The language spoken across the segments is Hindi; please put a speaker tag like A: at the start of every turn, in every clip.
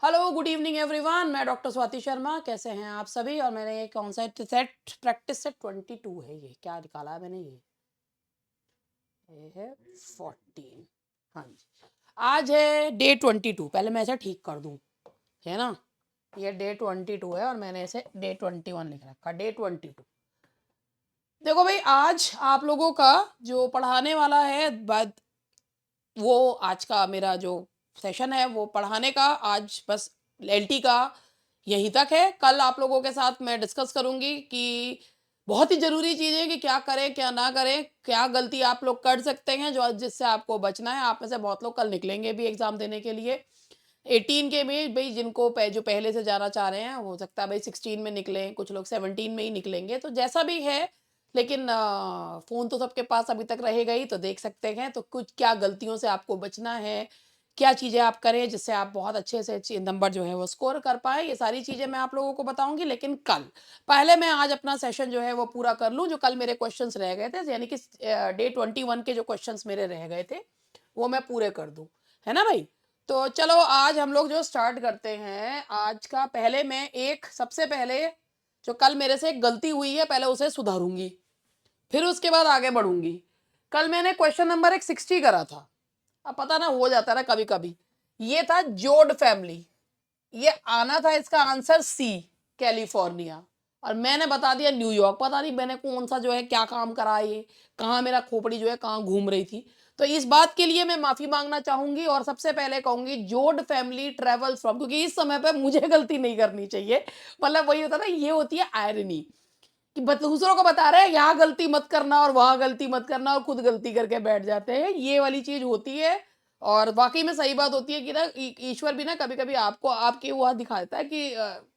A: Hello good evening everyone. मैं डॉक्टर स्वाति शर्मा। कैसे हैं आप सभी? और मैंने ये कौन सा सेट प्रैक्टिस सेट 22 है। ये क्या निकाला है मैंने? ये है 14। हाँ जी, आज है डे 22। पहले मैं इसे ठीक कर दूं, है ना। ये डे 22 है और मैंने इसे डे 21 लिख रखा। डे 22। देखो भाई, आज आप लोगों का जो पढ़ाने वाला है बाद, वो आज का मेरा जो सेशन है वो पढ़ाने का आज बस एलटी का यहीं तक है। कल आप लोगों के साथ मैं डिस्कस करूंगी कि बहुत ही ज़रूरी चीज़ है कि क्या करें क्या ना करें, क्या गलती आप लोग कर सकते हैं जो जिससे आपको बचना है। आप में से बहुत लोग कल निकलेंगे भी एग्ज़ाम देने के लिए। 18 के में भाई जिनको जो पहले से जाना चाह रहे हैं, हो सकता है भाई 16 में निकलें, कुछ लोग 17 में ही निकलेंगे, तो जैसा भी है। लेकिन फ़ोन तो सबके पास अभी तक रहेगा ही, तो देख सकते हैं। तो कुछ क्या गलतियों से आपको बचना है, क्या चीज़ें आप करें जिससे आप बहुत अच्छे से नंबर जो है वो स्कोर कर पाएँ, ये सारी चीज़ें मैं आप लोगों को बताऊँगी। लेकिन कल पहले मैं आज अपना सेशन जो है वो पूरा कर लूँ, जो कल मेरे क्वेश्चंस रह गए थे, यानी कि डे 21 के जो क्वेश्चंस मेरे रह गए थे, वो मैं पूरे कर दूँ, है ना भाई? तो चलो आज हम लोग जो स्टार्ट करते हैं आज का। पहले मैं एक सबसे पहले जो कल मेरे से एक गलती हुई है, पहले उसे सुधारूंगी, फिर उसके बाद आगे बढ़ूंगी। कल मैंने क्वेश्चन नंबर 60 करा था। अब पता ना हो जाता ना कभी कभी। ये था जोड फैमिली, ये आना था इसका आंसर सी, कैलिफोर्निया। और मैंने बता दिया न्यूयॉर्क। पता नहीं मैंने कौन सा जो है क्या काम करा, ये कहाँ मेरा खोपड़ी जो है कहाँ घूम रही थी। तो इस बात के लिए मैं माफी मांगना चाहूंगी और सबसे पहले कहूंगी जोड फैमिली ट्रेवल्स फ्रॉम, क्योंकि इस समय पे मुझे गलती नहीं करनी चाहिए। मतलब वही होता ना, ये होती है आयरनी कि दूसरों को बता रहे हैं यहाँ गलती मत करना और वहां गलती मत करना, और खुद गलती करके बैठ जाते हैं। ये वाली चीज होती है। और वाकई में सही बात होती है कि ना ईश्वर भी ना कभी कभी आपको आपके वहां दिखाता है कि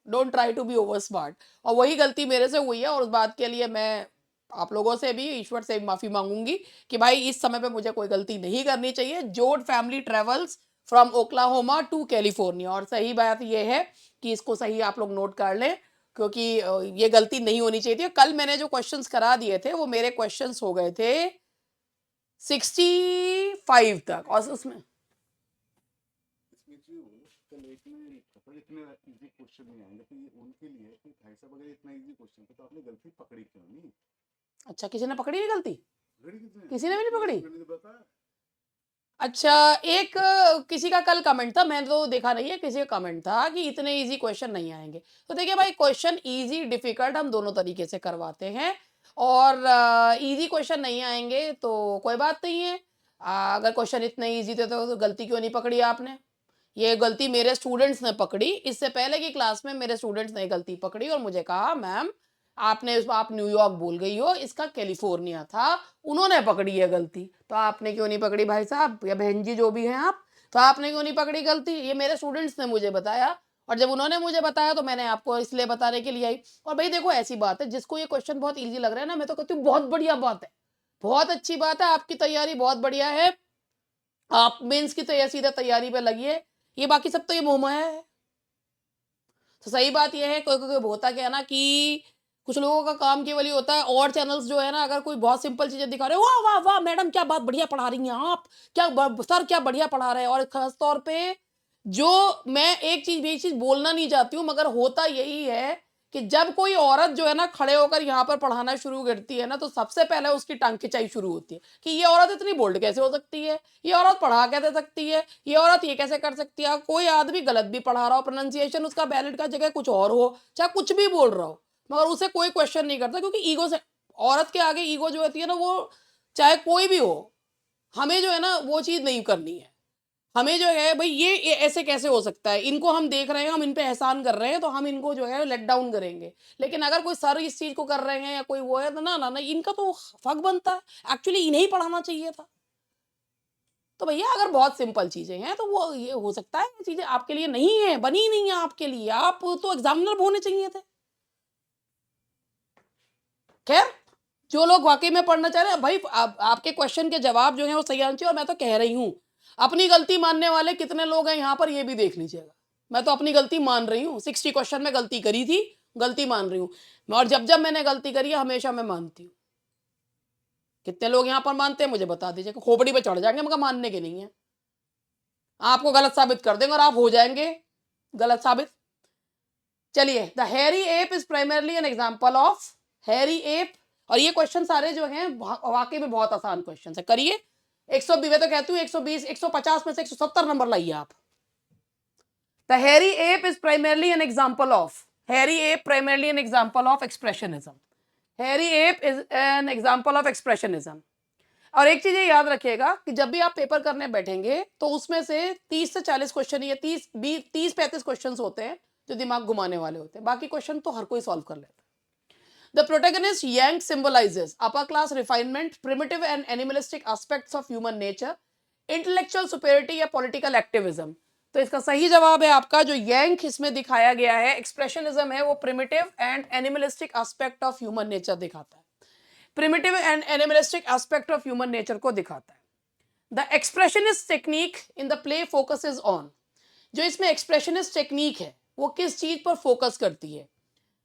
A: don't try to be over smart. और वही गलती मेरे से हुई है, और उस बात के लिए मैं आप लोगों से भी, ईश्वर से भी माफी मांगूंगी कि भाई इस समय पे मुझे कोई गलती नहीं करनी चाहिए। Joad family travels from Oklahoma to California. और सही बात यह है कि इसको सही आप लोग नोट कर लें, क्योंकि ये गलती नहीं होनी चाहिए थी। कल मैंने जो क्वेश्चंस करा दिए थे वो मेरे क्वेश्चंस हो गए थे 65 तक, और उसमें
B: कल एक में इतने इजी क्वेश्चन नहीं आएंगे, तो ये उनके लिए कि भाई साहब अगर इतना इजी क्वेश्चन था तो आपने गलती पकड़ी क्यों नहीं?
A: अच्छा, किसी ने पकड़ी नहीं गलती?
B: पकड़ी किसने?
A: किसी ने भी नहीं
B: तुम्हारे
A: पकड़ी?
B: स्टूडेंट ने बताया।
A: अच्छा, एक किसी का कल कमेंट था, मैंने तो देखा नहीं है, किसी का कमेंट था कि इतने इजी क्वेश्चन नहीं आएंगे। तो देखिए भाई, क्वेश्चन इजी डिफिकल्ट हम दोनों तरीके से करवाते हैं। और इजी क्वेश्चन नहीं आएंगे तो कोई बात नहीं है। अगर क्वेश्चन इतने इजी थे तो गलती क्यों नहीं पकड़ी आपने? ये गलती मेरे स्टूडेंट्स ने पकड़ी। इससे पहले की क्लास में मेरे स्टूडेंट्स ने गलती पकड़ी और मुझे कहा मैम आपने आप न्यूयॉर्क बोल गई हो, इसका कैलिफोर्निया था। उन्होंने पकड़ी है गलती, तो आपने क्यों नहीं पकड़ी भाई साहब या बहन जी जो भी हैं आप? तो आपने क्यों नहीं पकड़ी गलती? ये मेरे स्टूडेंट्स ने मुझे बताया, और जब उन्होंने मुझे बताया तो मैंने आपको इसलिए बताने के लिए आई। और भाई देखो, ऐसी बात है जिसको ये क्वेश्चन बहुत ईजी लग रहा है ना, मैं तो कहती हूँ बहुत बढ़िया बात है, बहुत अच्छी बात है, आपकी तैयारी बहुत बढ़िया है। आप मेंस की तैयारी सीधा तैयारी पे लगिए। ये बाकी सब तो ये मोहमाया है। तो सही बात ये है, कोई कोई कोई होता क्या है ना कि कुछ लोगों का काम केवल ये होता है, और चैनल्स जो है ना अगर कोई बहुत सिंपल चीजें दिखा रहे हो, वाह वाह वाह मैडम क्या बात बढ़िया पढ़ा रही हैं आप, क्या सर क्या बढ़िया पढ़ा रहे हैं। और खास तौर पे जो, मैं एक चीज भी एक चीज बोलना नहीं चाहती हूँ, मगर होता यही है कि जब कोई औरत जो है ना खड़े होकर यहाँ पर पढ़ाना शुरू करती है ना, तो सबसे पहले उसकी टांग खिंचाई शुरू होती है कि ये औरत इतनी बोल्ड कैसे हो सकती है, ये औरत पढ़ा कैसे सकती है, ये औरत ये कैसे कर सकती है। कोई आदमी गलत भी पढ़ा रहा हो, प्रोनाउंसिएशन उसका वैलिड का जगह कुछ और हो, चाहे कुछ भी बोल रहा हो, मगर उसे कोई क्वेश्चन नहीं करता, क्योंकि ईगो से, औरत के आगे ईगो जो होती है ना, वो चाहे कोई भी हो, हमें जो है ना वो चीज नहीं करनी है। हमें जो है भाई ये ऐसे कैसे हो सकता है, इनको हम देख रहे हैं, हम इन पे एहसान कर रहे हैं, तो हम इनको जो है लेट डाउन करेंगे। लेकिन अगर कोई सर इस चीज को कर रहे हैं या कोई वो है, तो ना ना ना, इनका तो हक बनता है, एक्चुअली इन्हें ही पढ़ाना चाहिए था। तो भैया अगर बहुत सिंपल चीजें हैं तो वो ये हो सकता है, ये चीजें आपके लिए नहीं है, बनी नहीं है आपके लिए, आप तो एग्जामिनर होने चाहिए थे। खैर, जो लोग वाकई में पढ़ना चाह रहे हैं भाई, आपके क्वेश्चन के जवाब जो है वो सही आने चाहिए। और मैं तो कह रही हूँ, अपनी गलती मानने वाले कितने लोग हैं यहाँ पर, ये भी देख लीजिएगा। मैं तो अपनी गलती मान रही हूँ, 60 क्वेश्चन में गलती करी थी, गलती मान रही हूँ। और जब जब मैंने गलती करी है हमेशा मैं मानती हूँ। कितने लोग यहाँ पर मानते हैं मुझे बता दीजिए, खोपड़ी पे चढ़ जाएंगे, मगर मानने के नहीं है। आपको गलत साबित कर देंगे और आप हो जाएंगे गलत साबित। चलिए, the hairy app is primarily an example of hairy app. और ये क्वेश्चन सारे जो हैं वाकई में बहुत आसान क्वेश्चन है, करिए। 120 मैं तो कहती हूँ 120 150 में से 170 नंबर लाइए आप। The hairy app is primarily an example of, hairy app primarily an example of expressionism. Hairy app is an example of expressionism. और एक चीज ये याद रखिएगा कि जब भी आप पेपर करने बैठेंगे तो उसमें से 30 से 40 क्वेश्चन या 30-35 क्वेश्चन होते हैं जो दिमाग घुमाने वाले होते हैं, बाकी क्वेश्चन तो हर कोई सॉल्व कर लेता है। The protagonist Yang symbolizes upper class refinement, primitive and animalistic aspects of human nature, intellectual superiority या political activism। तो इसका सही जवाब है आपका जो यांग इसमें दिखाया गया है, एक्सप्रेशनिज्म है, वो primitive and animalistic aspect of human nature दिखाता है। Primitive and animalistic aspect of human nature को दिखाता है। The expressionist technique in the play focuses on, जो इसमें एक्सप्रेशनिस्ट टेक्निक है वो किस चीज पर फोकस करती है?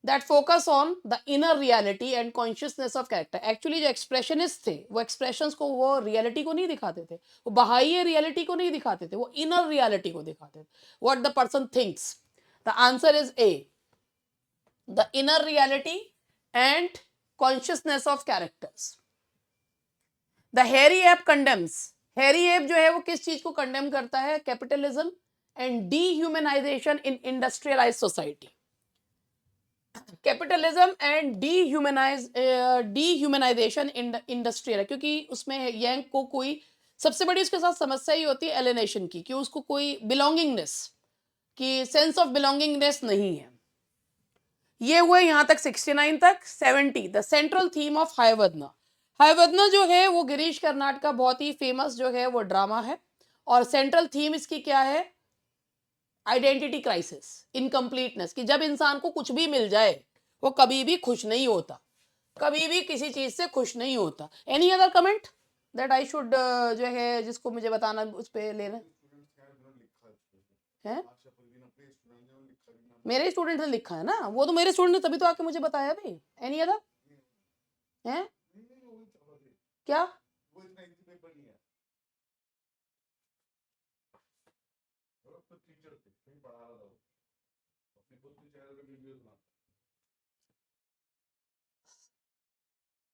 A: That focus on the inner reality and consciousness of character. Actually जो एक्सप्रेशनिस्ट थे वो एक्सप्रेशंस को, वो रियलिटी को नहीं दिखाते थे, वो बाह्य रियलिटी को नहीं दिखाते थे, वो इनर रियलिटी को दिखाते थे, what the person thinks. The answer is a, the inner reality and consciousness of characters. The hairy app condemns, hairy app जो है वो किस चीज को कंडेम करता है? Capitalism and dehumanisation in industrialise society. Capitalism and dehumanisation industrial, क्योंकि उसमें यांग को कोई सबसे बड़ी उसके साथ समस्या ही होती है एलिनेशन की, कि उसको कोई बिलोंगिंगनेस की सेंस ऑफ बिलोंगिंगनेस नहीं है। ये हुए यहां तक 69 तक। 70 द सेंट्रल थीम ऑफ हायवदना। हायवदना जो है वो गिरीश कर्नाड का बहुत ही फेमस जो है वो ड्रामा है, और सेंट्रल थीम इसकी क्या है? आइडेंटिटी क्राइसिस, इनकम्प्लीटनेस, कि जब इंसान को कुछ भी मिल जाए वो कभी भी खुश नहीं होता, कभी भी किसी चीज से खुश नहीं होता। Any other comment that I should जो है जिसको मुझे बताना उस पे लेना है? मेरे स्टूडेंट ने लिखा है ना, वो तो मेरे स्टूडेंट ने तभी तो आके मुझे बताया भाई। एनी अदर है क्या?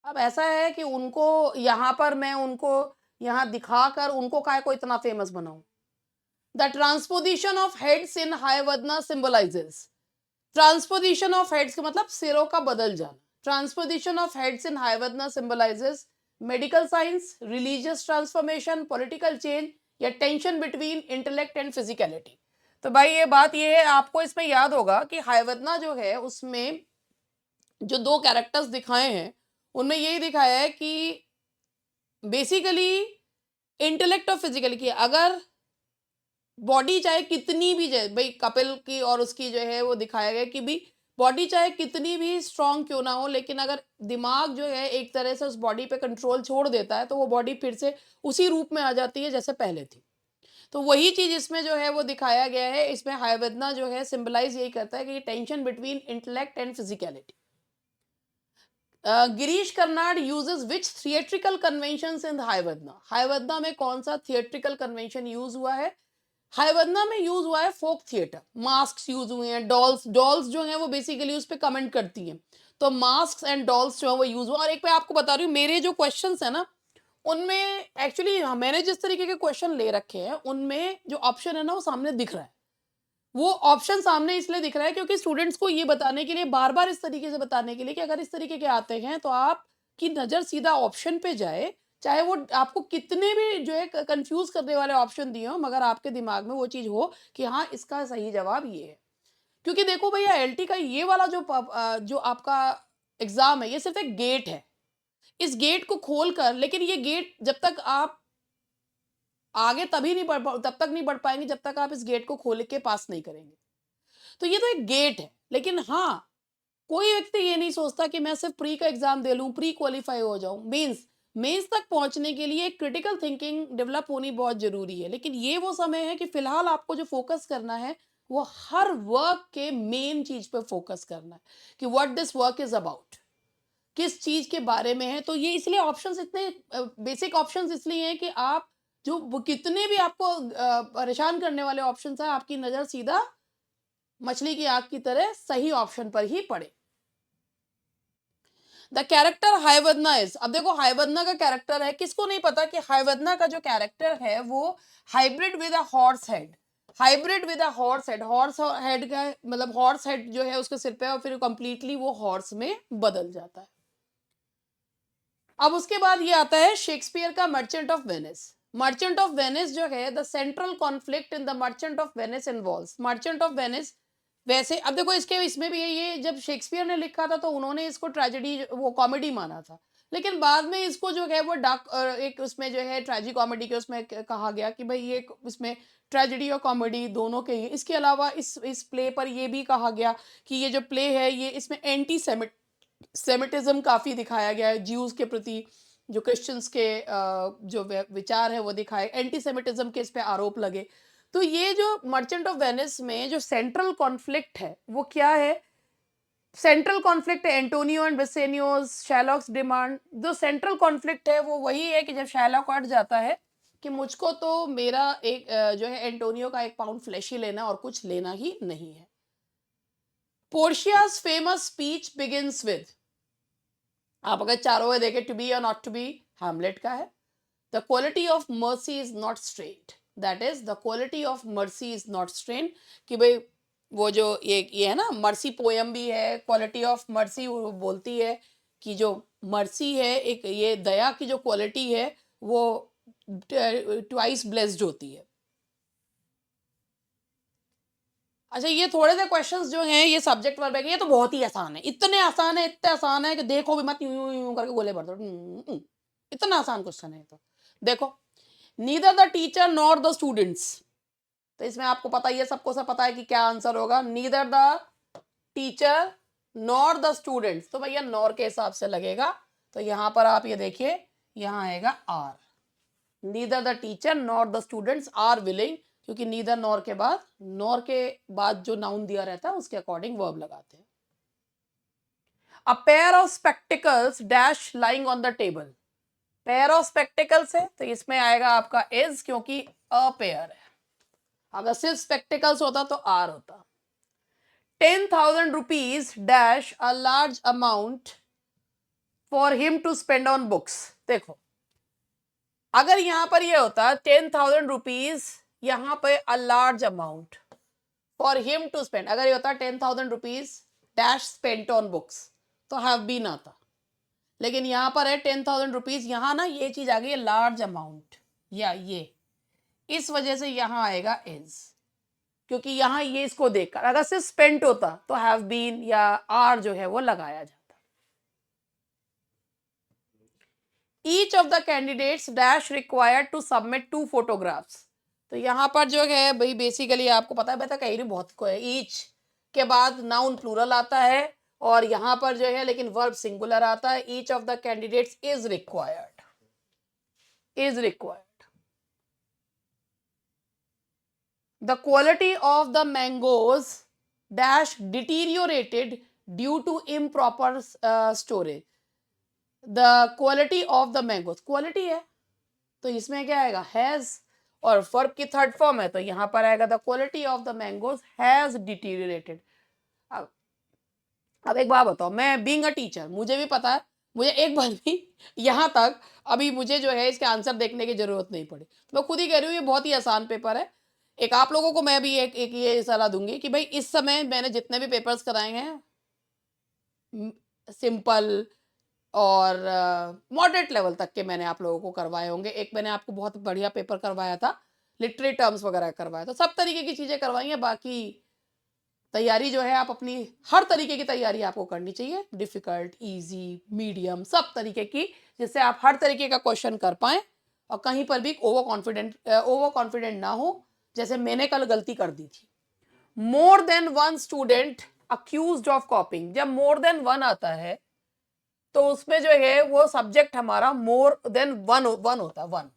A: अब ऐसा है कि उनको यहाँ पर मैं उनको यहाँ दिखाकर उनको काय को इतना फेमस बनाऊं। The transposition of heads in Hayavadana symbolises, transposition of heads का मतलब सिरों का बदल जाना। Transposition of heads in Hayavadana symbolises medical science, religious transformation, political change, या tension between intellect and physicality. तो भाई ये बात ये है, आपको इसमें याद होगा कि हायवदना जो है उसमें जो दो कैरेक्टर्स दिखाए हैं उनमें यही दिखाया है कि बेसिकली इंटेलेक्ट और फिजिकल की, अगर बॉडी चाहे कितनी भी जाए, भाई कपिल की और उसकी जो है वो दिखाया गया कि भी बॉडी चाहे कितनी भी स्ट्रांग क्यों ना हो, लेकिन अगर दिमाग जो है एक तरह से उस बॉडी पे कंट्रोल छोड़ देता है तो वो बॉडी फिर से उसी रूप में आ जाती है जैसे पहले थी। तो वही चीज इसमें जो है वो दिखाया गया है। इसमें हायवदना जो है सिंबलाइज यही करता है कि tension between intellect and physicality. Girish Karnad uses which theatrical conventions in Hayavadana. Hayavadana में कौन सा थिएट्रिकल कन्वेंशन यूज हुआ है? हायवदना में यूज हुआ है फोक थिएटर, मास्क यूज हुए हैं, डॉल्स, डॉल्स जो है वो बेसिकली उस पर कमेंट करती हैं, तो मास्क एंड डॉल्स जो है वो यूज हुआ। और एक मैं आपको बता रही हूँ, मेरे जो क्वेश्चंस है ना उनमें एक्चुअली मैंने जिस तरीके के क्वेश्चन ले रखे हैं उनमें जो ऑप्शन है ना वो सामने दिख रहा है। वो ऑप्शन सामने इसलिए दिख रहा है क्योंकि स्टूडेंट्स को ये बताने के लिए, बार बार इस तरीके से बताने के लिए कि अगर इस तरीके के आते हैं तो आपकी नजर सीधा ऑप्शन पे जाए, चाहे वो आपको कितने भी जो है कंफ्यूज करने वाले ऑप्शन दिए हो, मगर आपके दिमाग में वो चीज हो कि हाँ इसका सही जवाब ये है। क्योंकि देखो भैया एलटी का ये वाला जो आपका एग्जाम है ये सिर्फ एक गेट है। इस गेट को खोलकर, लेकिन ये गेट जब तक आप आगे तभी नहीं तब तक नहीं बढ़ पाएंगे जब तक आप इस गेट को खोल के पास नहीं करेंगे। तो ये तो एक गेट है, लेकिन हाँ कोई व्यक्ति ये नहीं सोचता कि मैं सिर्फ प्री का एग्जाम दे लूं, प्री क्वालिफाई हो जाऊं। मेंस तक पहुंचने के लिए क्रिटिकल थिंकिंग डेवलप होनी बहुत जरूरी है। लेकिन ये वो समय है कि फिलहाल आपको जो फोकस करना है वो हर वर्क के मेन चीज पे फोकस करना है कि what this work is about, किस चीज के बारे में है। तो ये इसलिए ऑप्शंस इतने बेसिक ऑप्शंस इसलिए हैं कि आप जो कितने भी आपको परेशान करने वाले ऑप्शंस है आपकी नजर सीधा मछली की आंख की तरह सही ऑप्शन पर ही पड़े। द कैरेक्टर हाइवदना इज, अब देखो हाइवदना का कैरेक्टर है, किसको नहीं पता कि हाइवदना का जो कैरेक्टर है वो hybrid with a horse head, hybrid with a horse head, horse head का मतलब हॉर्स हेड जो है उसके सिर पे और फिर कंप्लीटली वो हॉर्स में बदल जाता है। अब उसके बाद ये आता है शेक्सपियर का merchant of Venice. Merchant of Venice जो है, the central conflict in the merchant of Venice involves, merchant of Venice वैसे अब देखो इसके इसमें भी ये जब शेक्सपियर ने लिखा था तो उन्होंने इसको ट्रेजेडी वो कॉमेडी माना था, लेकिन बाद में इसको जो है वो डार्क एक उसमें जो है ट्रेजी कॉमेडी के उसमें कहा गया कि भाई ये इसमें ट्रेजेडी और कॉमेडी दोनों के ही। इसके अलावा इस प्ले पर ये भी कहा गया कि ये जो प्ले है ये इसमें एंटी सेमिटिज्म काफी दिखाया गया है, ज्यूज के प्रति जो क्रिश्चियंस के जो विचार है वो दिखाए, एंटी सेमिटिज्म के इस पे आरोप लगे। तो ये जो मर्चेंट ऑफ वेनिस में जो सेंट्रल कॉन्फ्लिक्ट है वो क्या है, सेंट्रल कॉन्फ्लिक्ट है एंटोनियो एंड बेसेनियोस शैलॉक्स डिमांड। जो सेंट्रल कॉन्फ्लिक्ट है वो वही है कि जब शैलॉक अट जाता है कि मुझको तो मेरा एक जो है एंटोनियो का 1 पाउंड फ्लैश ही लेना और कुछ लेना ही नहीं है। पोर्शियाज फेमस स्पीच बिगिंस विद, आप अगर चारों में देखें टू बी और नॉट टू बी हैमलेट का है। The quality of mercy is not straight, that is the quality of mercy is not strain, कि भाई वो जो ये है ना मर्सी पोयम भी है, क्वालिटी ऑफ मर्सी वो बोलती है कि जो मर्सी है एक ये दया की जो क्वालिटी है वो ट्वाइस ब्लेस्ड होती है। अच्छा ये थोड़े से क्वेश्चंस जो हैं ये सब्जेक्ट वर्ब है, ये तो बहुत ही आसान है, इतने आसान है, इतने आसान है कि देखो भी मत, यूं यूं यूं करके गोले भर दो। इतना आसान क्वेश्चन है। तो देखो neither the teacher nor the students, तो इसमें आपको पता ही है, सबको सब पता है कि क्या आंसर होगा, neither the teacher nor the students, तो भैया नॉर के हिसाब से लगेगा। तो यहां पर आप ये देखिए यहां आएगा are, neither the teacher nor the students are willing, क्योंकि नीदर नॉर के बाद जो नाउन दिया रहता है उसके अकॉर्डिंग वर्ब लगाते हैं। A pair of spectacles dash lying on the table, pair of spectacles है तो इसमें आएगा आपका इज, क्योंकि अ पेयर है। अगर सिर्फ स्पेक्टिकल्स होता तो आर होता। 10,000 rupees dash a large amount for him to spend on books, देखो अगर यहां पर ये होता 10,000 रुपीज, यहां पे a large amount for him to spend, अगर ये होता 10,000 rupees dash spent on books तो हैव बीन आता, लेकिन यहां पर है 10,000 रुपीज, यहां ना ये चीज आ गई है लार्ज अमाउंट या ये, इस वजह से यहां आएगा इज, क्योंकि यहां ये इसको देखकर, अगर सिर्फ स्पेंट होता तो हैव बीन या आर जो है वो लगाया जाता। Each of the candidates dash required to submit 2 photographs, तो यहाँ पर जो है भाई बेसिकली आपको पता है, मैं तो कह रही बहुत को है, ईच के बाद नाउन प्लूरल आता है और यहाँ पर जो है लेकिन वर्ब सिंगुलर आता है। Each of the candidates is required, is required. The quality of the mangoes dash deteriorated due to improper storage, the quality of the mangoes, quality है तो इसमें क्या आएगा हैज, और वर्ब की थर्ड फॉर्म है तो यहां पर आएगा the quality of the mangoes has deteriorated. अब एक बात बताओ, मैं बीइंग अ टीचर मुझे भी पता है, मुझे एक बार भी यहाँ तक अभी मुझे जो है इसके आंसर देखने की जरूरत नहीं पड़ी, तो मैं खुद ही कह रही हूँ ये बहुत ही आसान पेपर है। एक आप लोगों को मैं भी एक ये सलाह दूंगी कि भाई इस समय मैंने जितने भी पेपर्स कराए हैं सिंपल और मॉडरेट लेवल तक के मैंने आप लोगों को करवाए होंगे। एक मैंने आपको बहुत बढ़िया पेपर करवाया था, लिटरेरी टर्म्स वगैरह करवाया था, सब तरीके की चीज़ें करवाई हैं। बाकी तैयारी जो है आप अपनी हर तरीके की तैयारी आपको करनी चाहिए, डिफ़िकल्ट, इजी, मीडियम, सब तरीके की, जिससे आप हर तरीके का क्वेश्चन कर पाएँ और कहीं पर भी ओवर कॉन्फिडेंट ना हो, जैसे मैंने कल गलती कर दी थी। More than one student accused of कॉपिंग, जब मोर देन वन आता है तो उसमें जो है वो सब्जेक्ट हमारा मोर देन वन होता है, वन,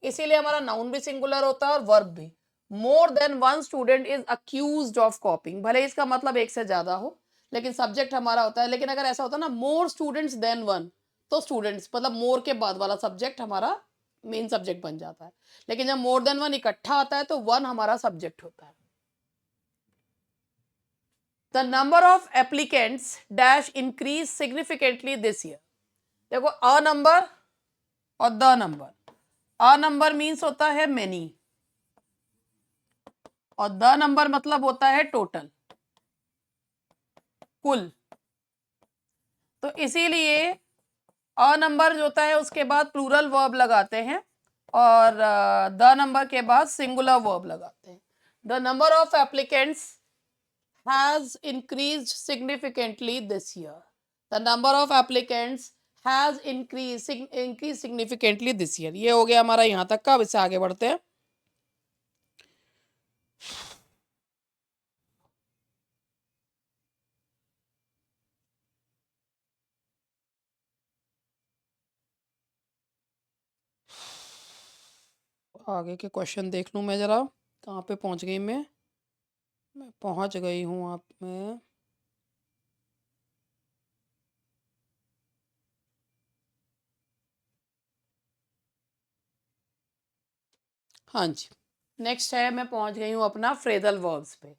A: इसीलिए हमारा नाउन भी सिंगुलर होता है और वर्ब भी। More than one student is accused of कॉपिंग, भले इसका मतलब एक से ज्यादा हो लेकिन सब्जेक्ट हमारा होता है। लेकिन अगर ऐसा होता ना मोर स्टूडेंट्स देन वन, तो स्टूडेंट्स मतलब मोर के बाद वाला सब्जेक्ट हमारा मेन सब्जेक्ट बन जाता है, लेकिन जब मोर देन वन इकट्ठा आता है तो वन हमारा सब्जेक्ट होता है। The number of applicants dash increase significantly this year. देखो अ नंबर और the number, a number means होता है मेनी और द नंबर मतलब होता है टोटल, कुल। तो इसीलिए अ नंबर जो होता है उसके बाद प्लूरल वर्ब लगाते हैं और द नंबर के बाद सिंगुलर वर्ब लगाते हैं। The number of applicants has increased significantly this year. The number of applicants has increased significantly this year. ये हो गया हमारा यहाँ तक का। अब इससे आगे बढ़ते हैं। आगे के क्वेश्चन देख लूँ मैं जरा, कहाँ पे पहुँच गई मैं पहुँच गई हूँ आप में। हाँ जी, नेक्स्ट है, मैं पहुँच गई हूँ अपना फ्रेजल वर्ब्स पे।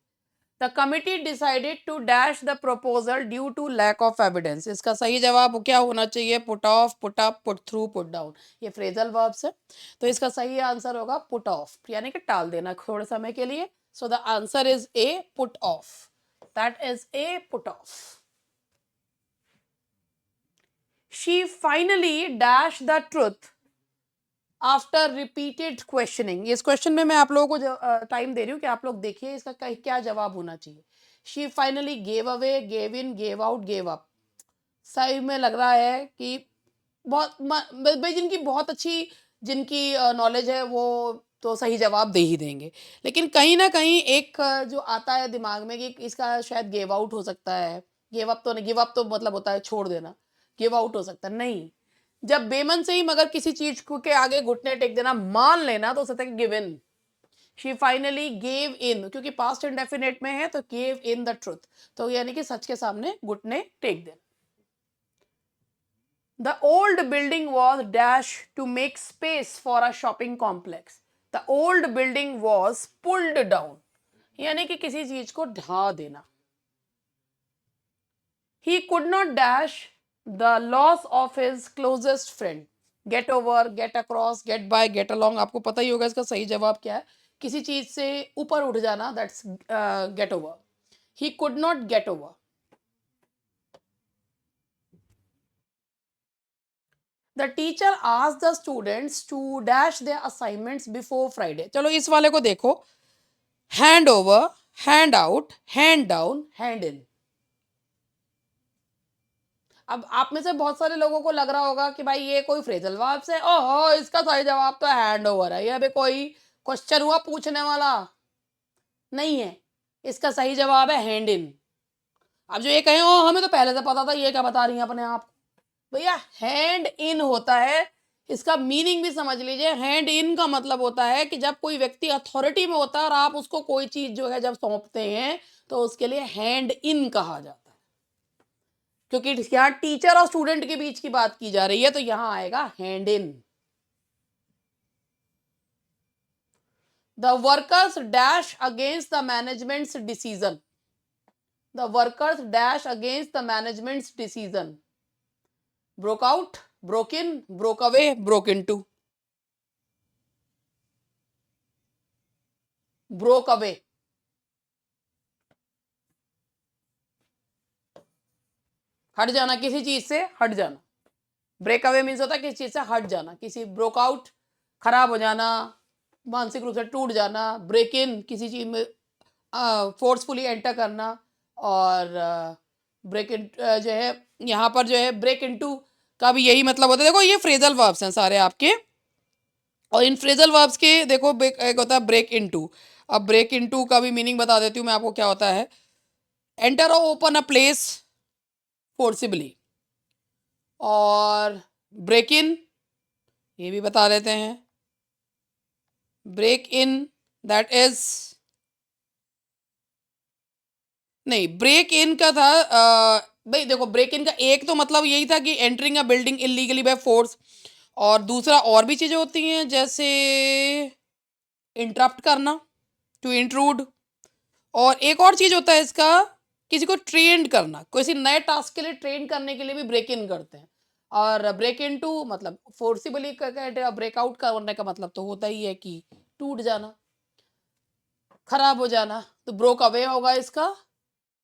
A: The committee decided to dash the proposal due to lack of evidence. इसका सही जवाब क्या होना चाहिए? Put off, put up, put through, put down. ये फ्रेजल वर्ब्स है, तो इसका सही आंसर होगा पुट ऑफ, यानी कि टाल देना थोड़े समय के लिए। So the answer is a, put off. That is a, put off. She finally dash the truth after repeated questioning. इस क्वेश्चन में मैं आप लोगों को टाइम दे रही हूँ कि आप लोग देखिए इसका क्या जवाब होना चाहिए। She finally gave away, gave in, gave out, gave up. सही में लग रहा है कि बहुत भाई जिनकी बहुत अच्छी जिनकी नॉलेज है वो तो सही जवाब दे ही देंगे, लेकिन कहीं ना कहीं एक जो आता है दिमाग में कि इसका शायद गेव आउट हो सकता है। गिव अप तो नहीं, गिव अप तो मतलब होता है छोड़ देना, गिव आउट हो सकता है नहीं। जब बेमन से ही मगर किसी चीज को के आगे घुटने टेक देना, मान लेना, तो हो सकता है कि give in. She finally gave in, क्योंकि पास्ट इंडेफिनेट में है तो गेव इन द ट्रुथ, तो यानी कि सच के सामने घुटने टेक देना। The old building was dash to make space for a shopping complex. The old building was pulled down, यानी कि किसी चीज को ढा देना। He could not dash the loss of his closest friend. Get over, get across, get by, get along। आपको पता ही होगा इसका सही जवाब क्या है। किसी चीज से ऊपर उठ जाना, that's get over. He could not get over. The teacher asked the students to dash their assignments before Friday. चलो इस वाले को देखो, hand over, hand out, hand down, hand in। अब आप में से बहुत सारे लोगों को लग रहा होगा कि भाई ये कोई फ्रेजल वर्ब से, ओहो इसका सही जवाब तो हैंड ओवर है, ये अभी कोई क्वेश्चन हुआ पूछने वाला नहीं है। इसका सही जवाब है हैंड इन। अब जो ये कहें ओ हमें तो पहले से पता था, ये क्या बता रही हैं अपने आप। भैया हैंड इन होता है, इसका मीनिंग भी समझ लीजिए। हैंड इन का मतलब होता है कि जब कोई व्यक्ति अथॉरिटी में होता है और आप उसको कोई चीज जो है जब सौंपते हैं तो उसके लिए हैंड इन कहा जाता है। क्योंकि यहाँ टीचर और स्टूडेंट के बीच की बात की जा रही है तो यहां आएगा hand in. The workers dash against the managements decision. The workers dash against the managements decision. Broke out, broke in, broke away, broke into। broke away, हट जाना, किसी चीज से हट जाना। ब्रेक अवे मीन्स होता है किसी चीज से हट जाना। किसी ब्रोक आउट खराब हो जाना, मानसिक रूप से टूट जाना। ब्रेक इन किसी चीज में फोर्सफुली एंटर करना। और ब्रेक इन जो है यहाँ पर जो है ब्रेक इनटू का भी यही मतलब होता है। देखो ये फ्रेजल वर्ब्स हैं सारे आपके, और इन फ्रेजल वर्ब्स के देखो एक होता है ब्रेक इनटू। अब ब्रेक इनटू का भी मीनिंग बता देती हूँ मैं आपको क्या होता है। एंटर और ओपन अ प्लेस फोर्सिबली। और ब्रेक इन ये भी बता देते हैं। ब्रेक इन दैट इज, नहीं ब्रेक इन का था भाई देखो ब्रेक इन का एक तो मतलब यही था कि entering a building illegally by force, और दूसरा और भी चीजें होती हैं जैसे इंटरप्ट करना, टू इंट्रूड। और एक और चीज होता है इसका किसी को ट्रेंड करना, किसी नए टास्क के लिए ट्रेन करने के लिए भी ब्रेक इन करते हैं। और ब्रेक इन टू मतलब फोर्सिबली ब्रेकआउट करने का मतलब तो होता ही है कि टूट जाना, खराब हो जाना, तो ब्रोक अवे होगा इसका।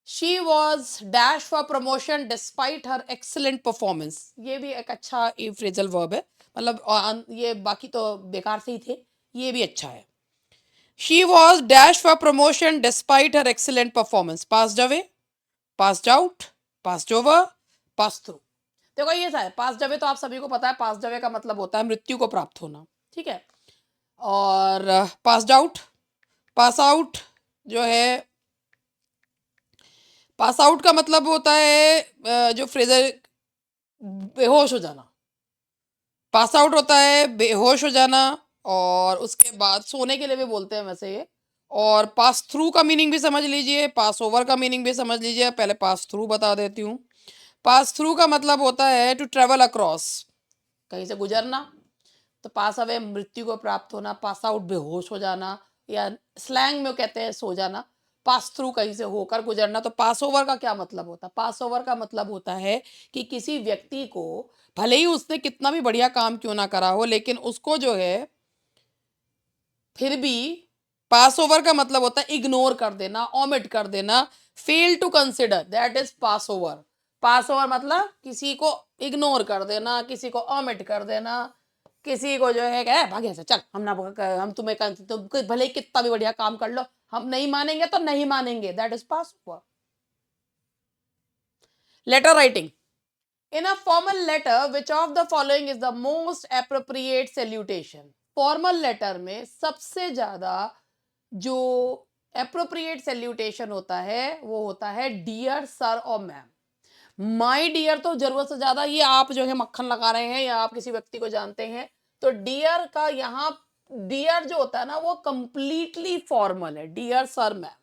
A: She was dash for promotion despite her excellent performance, ये भी एक अच्छा फ्रेजल वर्ब है, मतलब ये बाकी तो बेकार से ही थे, ये भी अच्छा है। She was dash for promotion despite her excellent performance, passed away, passed out, passed over, pass through. देखो ये था पास्ड अवे, तो आप सभी को पता है पास्ड अवे का मतलब होता है मृत्यु को प्राप्त होना, ठीक है। और पास्ड आउट, पास आउट जो है, पास आउट का मतलब होता है जो फ्रेजर बेहोश हो जाना, पास आउट होता है बेहोश हो जाना, और उसके बाद सोने के लिए भी बोलते हैं वैसे ये। और पास थ्रू का मीनिंग भी समझ लीजिए, पास ओवर का मीनिंग भी समझ लीजिए, पहले पास थ्रू बता देती हूँ। पास थ्रू का मतलब होता है टू ट्रेवल अक्रॉस, कहीं से गुजरना। तो पास अवे मृत्यु को प्राप्त होना, पास आउट बेहोश हो जाना, या स्लैंग में कहते हैं सो जाना। पास थ्रू कहीं से होकर गुजरना। तो पास ओवर का क्या मतलब होता है? पास ओवर का मतलब होता है कि किसी व्यक्ति को भले ही उसने कितना भी बढ़िया काम क्यों ना करा हो, लेकिन उसको जो है फिर भी पास ओवर का मतलब होता है इग्नोर कर देना, ओमिट कर देना, fail to consider, that is pass over. Pass over मतलब किसी को इग्नोर कर देना, किसी को ओमिट कर देना, किसी को जो है क्या भागे से चल, हम तुम्हें तुम भले ही कितना भी बढ़िया काम कर लो, हम नहीं मानेंगे तो नहीं मानेंगे, that is pass over. Letter writing. In a formal letter, which of the following is the most appropriate salutation? Formal letter में सबसे ज्यादा जो appropriate salutation होता है वो होता है डियर सर और मैम। माई डियर तो जरूरत से ज्यादा, ये आप जो है मक्खन लगा रहे हैं या आप किसी व्यक्ति को जानते हैं, तो डियर का यहाँ डियर जो होता है ना वो कंप्लीटली फॉर्मल है, dear sir ma'am.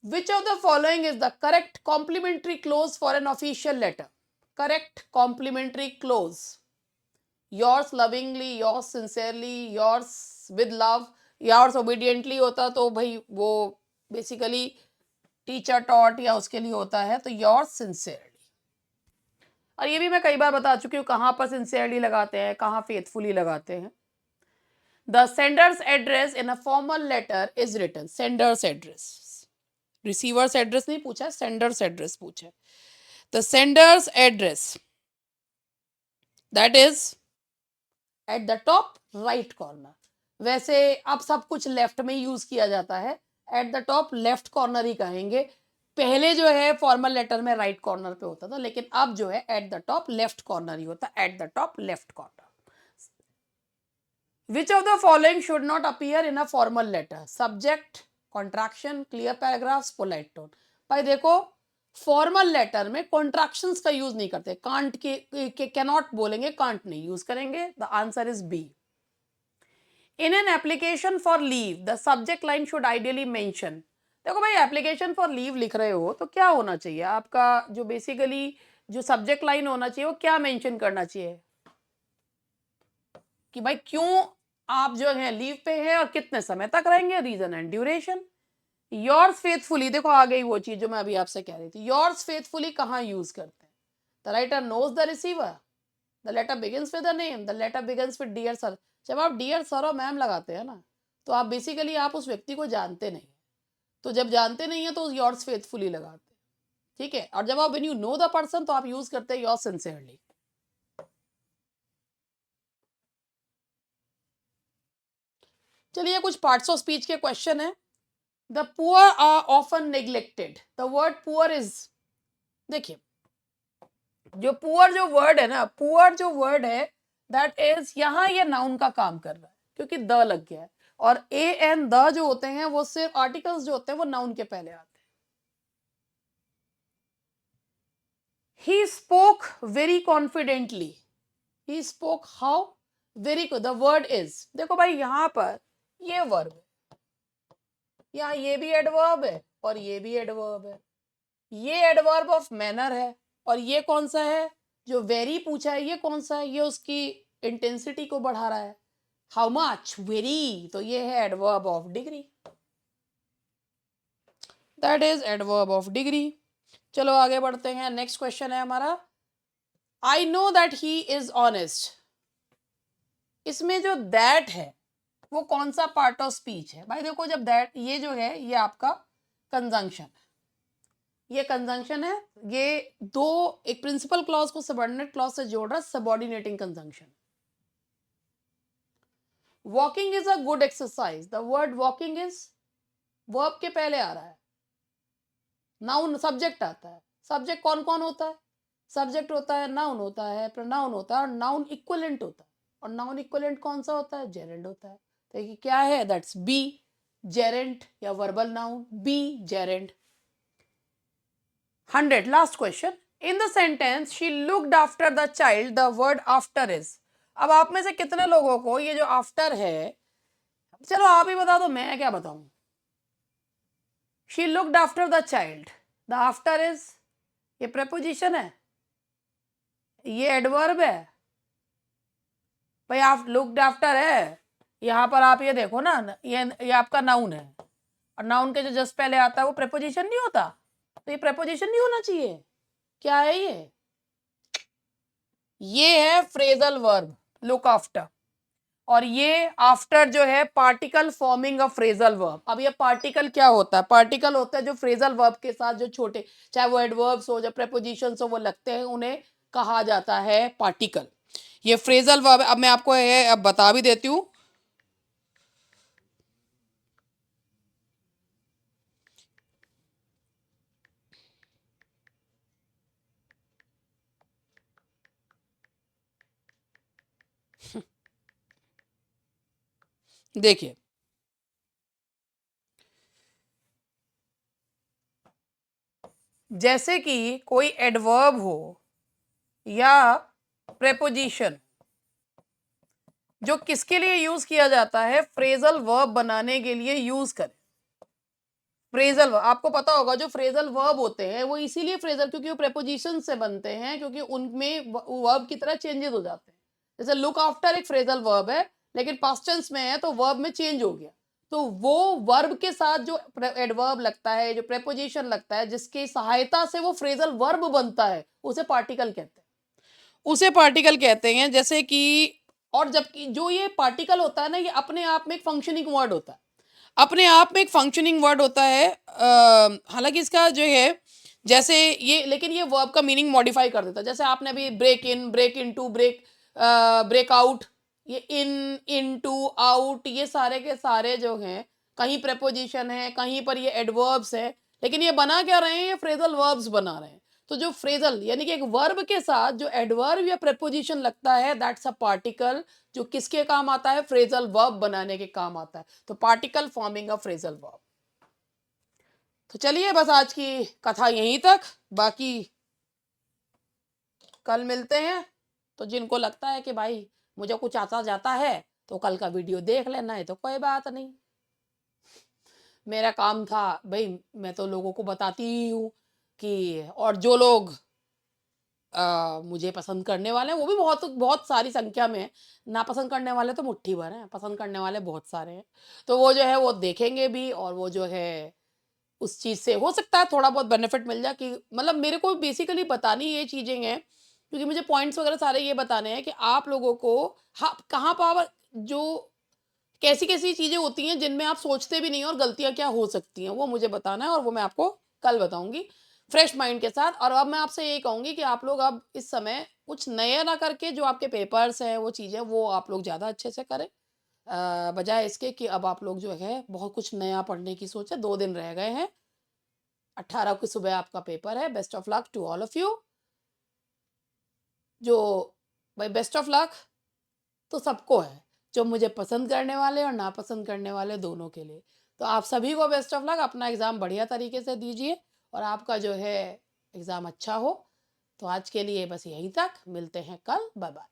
A: Which of the following is the correct complimentary clause for an official letter? Correct complimentary clause. Yours lovingly, yours sincerely, yours with love, yours obediently होता तो भाई वो बेसिकली टीचर टॉट या उसके लिए होता है, तो yours sincerely। और ये भी मैं कई बार बता चुकी हूँ कहाँ पर sincerely लगाते हैं, कहाँ faithfully लगाते हैं। The sender's address in a formal letter is written. Sender's address. Receiver's address नहीं पूछा, सेंडर्स एड्रेस पूछा। The sender's address that is eight the top right corner. वैसे अब सब कुछ लेफ्ट में यूज किया जाता है, at the top left corner ही कहेंगे। पहले जो है फॉर्मल लेटर में राइट कॉर्नर पे होता था, लेकिन अब जो है at the top left corner ही होता है, at the top left corner. Which of the following should not appear in a formal letter? Subject, contraction, clear paragraphs, polite tone. भाई देखो फॉर्मल लेटर में कॉन्ट्रैक्शंस का यूज नहीं करते, कांट के कैनॉट बोलेंगे, कांट नहीं यूज करेंगे। The answer is B. In an application for leave the subject line should ideally mention. देखो भाई एप्लीकेशन फॉर लीव लिख रहे हो तो क्या होना चाहिए आपका, जो बेसिकली जो सब्जेक्ट लाइन होना चाहिए वो क्या मेंशन करना चाहिए कि भाई क्यों आप जो है लीव पे हैं और कितने समय तक रहेंगे, reason and duration. Yours faithfully, देखो आ गई वो चीज जो मैं अभी आपसे कह रही थी, योर्स फेथफुली कहाँ यूज करते हैं? The writer knows the receiver, the letter begins with the name, the letter begins with dear sir. जब आप डियर सर और मैम लगाते हैं ना तो आप बेसिकली आप उस व्यक्ति को जानते नहीं, तो जब जानते नहीं है तो योर्स फेथफुली लगाते हैं, ठीक है। और जब आप when you know the person तो आप यूज करते हैं योर्स सिंसियरली। चलिए कुछ पार्ट्स ऑफ स्पीच के क्वेश्चन है। The poor are often neglected, the word poor is, देखिए जो पुअर जो वर्ड है ना, पुअर जो वर्ड है दैट इज, यहां ये नाउन का काम कर रहा है क्योंकि द लग गया है, और ए एंड द जो होते हैं वो सिर्फ आर्टिकल्स जो होते हैं वो नाउन के पहले आते हैं। He spoke very confidently, he spoke how very, the word is, देखो भाई यहां पर ये वर्ब है, यहाँ ये भी एडवर्ब है और ये भी एडवर्ब है, ये एडवर्ब ऑफ मैनर है, और ये कौन सा है जो वेरी पूछा है, ये कौन सा है, ये उसकी इंटेंसिटी को बढ़ा रहा है, हाउ मच, वेरी, तो ये है adverb of degree. That is adverb of degree. चलो आगे बढ़ते हैं, नेक्स्ट क्वेश्चन है हमारा, I know that he is honest. इसमें जो दैट है वो कौन सा पार्ट ऑफ स्पीच है? भाई देखो, जब दैट, ये जो है ये आपका कंजंक्शन है, ये कंजंक्शन है, ये दो, एक प्रिंसिपल क्लॉज को सबऑर्डिनेट क्लॉज से जोड़ रहा है, subordinating conjunction. Walking is a good exercise, the word walking is verb के पहले आ रहा है, नाउन सब्जेक्ट आता है। सब्जेक्ट कौन कौन होता है? सब्जेक्ट होता है, नाउन होता है, प्रोनाउन होता है, और नाउन इक्विवेलेंट होता है। और नाउन इक्विवेलेंट कौन सा होता है? जेरेंड होता है। तो ये क्या है? दैट्स बी जेरेंट या verbal noun, B gerund. 100, last question, in the sentence she looked after the child, the word after is. अब आप में से कितने लोगों को ये जो आफ्टर है, चलो आप ही बता दो, मैं क्या बताऊं? She looked after the child, the after is, ये प्रेपोजिशन है, ये एडवर्ब है भाई। आप लुक्ड आफ्टर है, यहाँ पर आप ये देखो ना, ये आपका नाउन है, और नाउन के जो जस्ट पहले आता है वो प्रेपोजिशन नहीं होता, तो ये प्रेपोजिशन नहीं होना चाहिए। क्या है ये है फ्रेजल वर्ब, लुक आफ्टर। और ये आफ्टर जो है particle forming a phrasal verb. अब ये पार्टिकल क्या होता है? पार्टिकल होता है जो फ्रेजल वर्ब के साथ जो छोटे, चाहे वो एडवर्ब्स हो, जब प्रेपोजिशंस हो, वो लगते हैं, उन्हें कहा जाता है पार्टिकल। ये फ्रेजल वर्ब, अब मैं आपको ये अब बता भी देती हूँ। देखिए, जैसे कि कोई एडवर्ब हो या प्रेपोजिशन, जो किसके लिए यूज किया जाता है? फ्रेजल वर्ब बनाने के लिए यूज करें। फ्रेजल वर्ब आपको पता होगा, जो फ्रेजल वर्ब होते हैं वो इसीलिए फ्रेजल, क्योंकि वो प्रेपोजिशन से बनते हैं, क्योंकि उनमें वर्ब की तरह चेंजेस हो जाते हैं। जैसे लुक आफ्टर एक फ्रेजल वर्ब है, लेकिन पास्ट टेंस में है तो वर्ब में चेंज हो गया, तो वो वर्ब के साथ जो एडवर्ब लगता है, जो प्रेपोजिशन लगता है, जिसकी सहायता से वो फ्रेजल वर्ब बनता है, उसे पार्टिकल कहते हैं, उसे पार्टिकल कहते हैं। जैसे कि, और जबकि जो ये पार्टिकल होता है ना, ये अपने आप में एक फंक्शनिंग वर्ड होता है, अपने आप में एक फंक्शनिंग वर्ड होता है। हालांकि इसका जो है, जैसे ये, लेकिन ये वर्ब का मीनिंग मॉडिफाई कर देता है। जैसे आपने अभी break in, break into, break out, ये इन, इनटू, आउट, ये सारे के सारे जो हैं, कहीं प्रेपोजिशन है, कहीं पर ये एडवर्ब्स है, लेकिन ये बना क्या रहे हैं? ये फ्रेजल वर्ब्स बना रहे हैं। तो जो फ्रेजल यानी कि एक वर्ब के साथ जो एडवर्ब या प्रेपोजिशन लगता है, दैट्स अ पार्टिकल, जो किसके काम आता है? फ्रेजल वर्ब बनाने के काम आता है। तो particle forming a phrasal verb. तो चलिए बस आज की कथा यहीं तक, बाकी कल मिलते हैं। तो जिनको लगता है कि भाई मुझे कुछ आता जाता है तो कल का वीडियो देख लेना है, तो कोई बात नहीं। मेरा काम था भाई, मैं तो लोगों को बताती ही हूँ कि, और जो लोग मुझे पसंद करने वाले हैं वो भी बहुत बहुत सारी संख्या में हैं, नापसंद करने वाले तो मुट्ठी भर हैं, पसंद करने वाले बहुत सारे हैं। तो वो जो है वो देखेंगे भी, और वो जो है उस चीज़ से हो सकता है थोड़ा बहुत बेनिफिट मिल जाए, कि मतलब मेरे को बेसिकली बतानी ये चीज़ें हैं, क्योंकि मुझे पॉइंट्स वगैरह सारे ये बताने हैं कि आप लोगों को, हाँ, कहाँ पर जो कैसी कैसी चीज़ें होती हैं जिनमें आप सोचते भी नहीं हो, और गलतियाँ क्या हो सकती हैं, वो मुझे बताना है, और वो मैं आपको कल बताऊंगी फ्रेश माइंड के साथ। और अब मैं आपसे यही कहूँगी कि आप लोग अब इस समय कुछ नया ना करके, जो आपके पेपर्स हैं, वो चीज़ें, वो आप लोग ज़्यादा अच्छे से करें, बजाय इसके कि अब आप लोग जो है बहुत कुछ नया पढ़ने की सोचें। 2 दिन रह गए हैं, 18 की सुबह आपका पेपर है। Best of luck to all of you. जो भाई बेस्ट ऑफ लक तो सबको है, जो मुझे पसंद करने वाले और नापसंद करने वाले दोनों के लिए। तो आप सभी को बेस्ट ऑफ लक, अपना एग्ज़ाम बढ़िया तरीके से दीजिए, और आपका जो है एग्ज़ाम अच्छा हो। तो आज के लिए बस यहीं तक, मिलते हैं कल, बाय बाय।